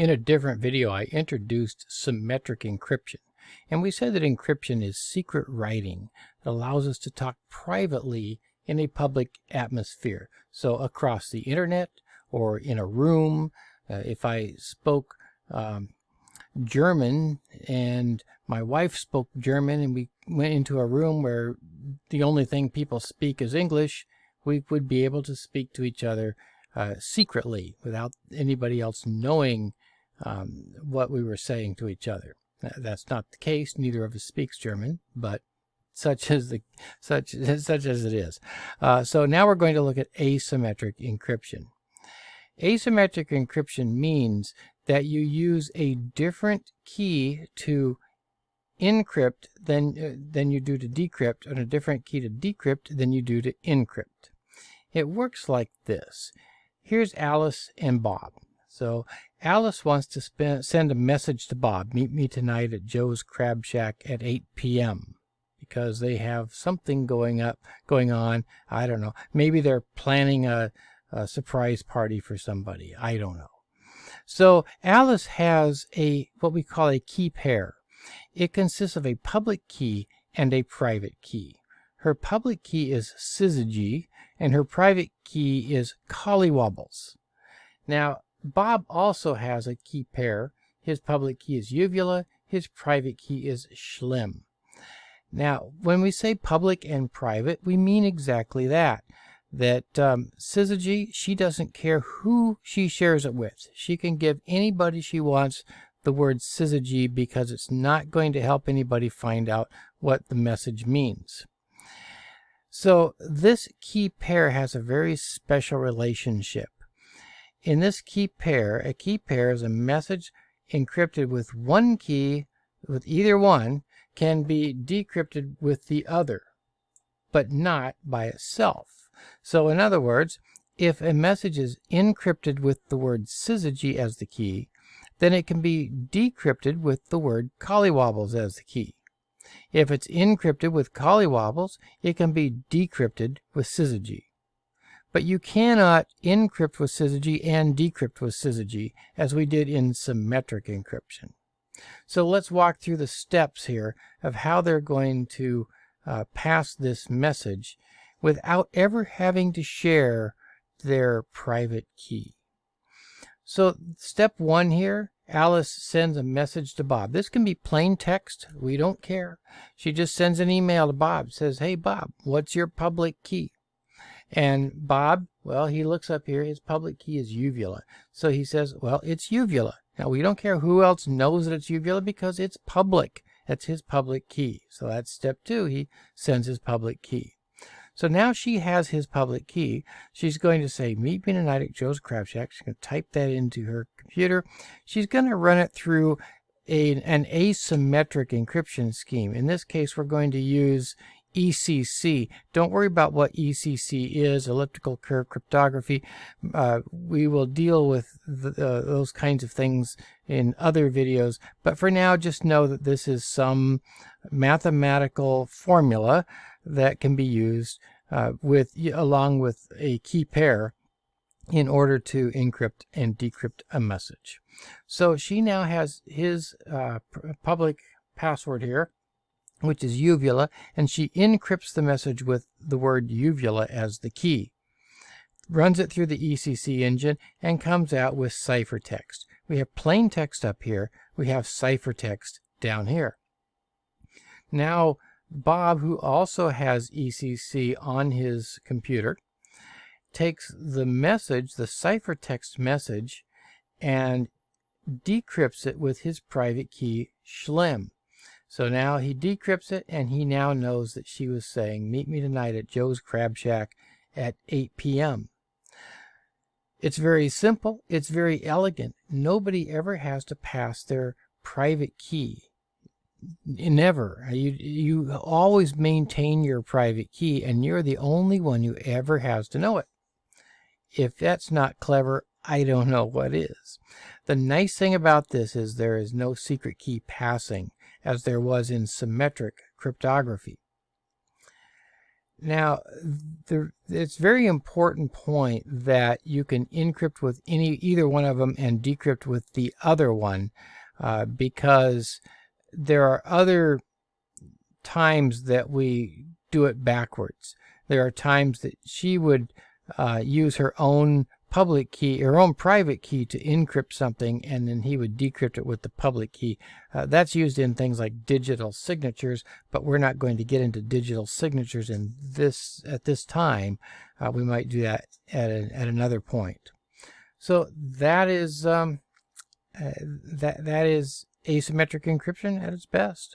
In a different video, I introduced symmetric encryption, and we said that encryption is secret writing that allows us to talk privately in a public atmosphere. So across the internet or in a room, if I spoke German and my wife spoke German and we went into a room where the only thing people speak is English, we would be able to speak to each other secretly without anybody else knowing what we were saying to each other. That's not the case. Neither of us speaks German, but such as it is. So now we're going to look at asymmetric encryption. Asymmetric encryption means that you use a different key to encrypt than you do to decrypt, and a different key to decrypt than you do to encrypt. It works like this. Here's Alice and Bob. So Alice wants to send a message to Bob. Meet me tonight at Joe's Crab Shack at 8 p.m. because they have something going on. I don't know. Maybe they're planning a surprise party for somebody. I don't know. So Alice has what we call a key pair. It consists of a public key and a private key. Her public key is syzygy and her private key is collywobbles. Now, Bob also has a key pair. His public key is uvula. His private key is schlim. Now, when we say public and private, we mean exactly that. That syzygy, she doesn't care who she shares it with. She can give anybody she wants the word syzygy because it's not going to help anybody find out what the message means. So this key pair has a very special relationship. In this key pair, a key pair is a message encrypted with one key, with either one, can be decrypted with the other, but not by itself. So in other words, if a message is encrypted with the word syzygy as the key, then it can be decrypted with the word collywobbles as the key. If it's encrypted with collywobbles, it can be decrypted with syzygy. But you cannot encrypt with syzygy and decrypt with syzygy as we did in symmetric encryption. So let's walk through the steps here of how they're going to pass this message without ever having to share their private key. So step one here, Alice sends a message to Bob. This can be plain text. We don't care. She just sends an email to Bob. Says, hey, Bob, what's your public key? And Bob, well, he looks up here. His public key is uvula. So he says, well, it's uvula. Now, we don't care who else knows that it's uvula because it's public. That's his public key. So that's step two. He sends his public key. So now she has his public key. She's going to say, meet me tonight at Joe's Crab Shack. She's going to type that into her computer. She's going to run it through an asymmetric encryption scheme. In this case, we're going to use ECC. Don't worry about what ECC is, elliptical curve cryptography. We will deal with those kinds of things in other videos. But for now, just know that this is some mathematical formula that can be used along with a key pair in order to encrypt and decrypt a message. So she now has his public password here, which is uvula, and she encrypts the message with the word uvula as the key, runs it through the ECC engine, and comes out with ciphertext. We have plain text up here. We have ciphertext down here. Now, Bob, who also has ECC on his computer, takes the message, the ciphertext message, and decrypts it with his private key, schlim. So now he decrypts it, and he now knows that she was saying, meet me tonight at Joe's Crab Shack at 8 p.m. It's very simple. It's very elegant. Nobody ever has to pass their private key. Never. You always maintain your private key, and you're the only one who ever has to know it. If that's not clever, I don't know what is. The nice thing about this is there is no secret key passing, as there was in symmetric cryptography. Now, it's a very important point that you can encrypt with either one of them and decrypt with the other one, because there are other times that we do it backwards. There are times that she would use her own public key, her own private key, to encrypt something, and then he would decrypt it with the public key. That's used in things like digital signatures, but we're not going to get into digital signatures at this time. We might do that at another point. So that is that is asymmetric encryption at its best.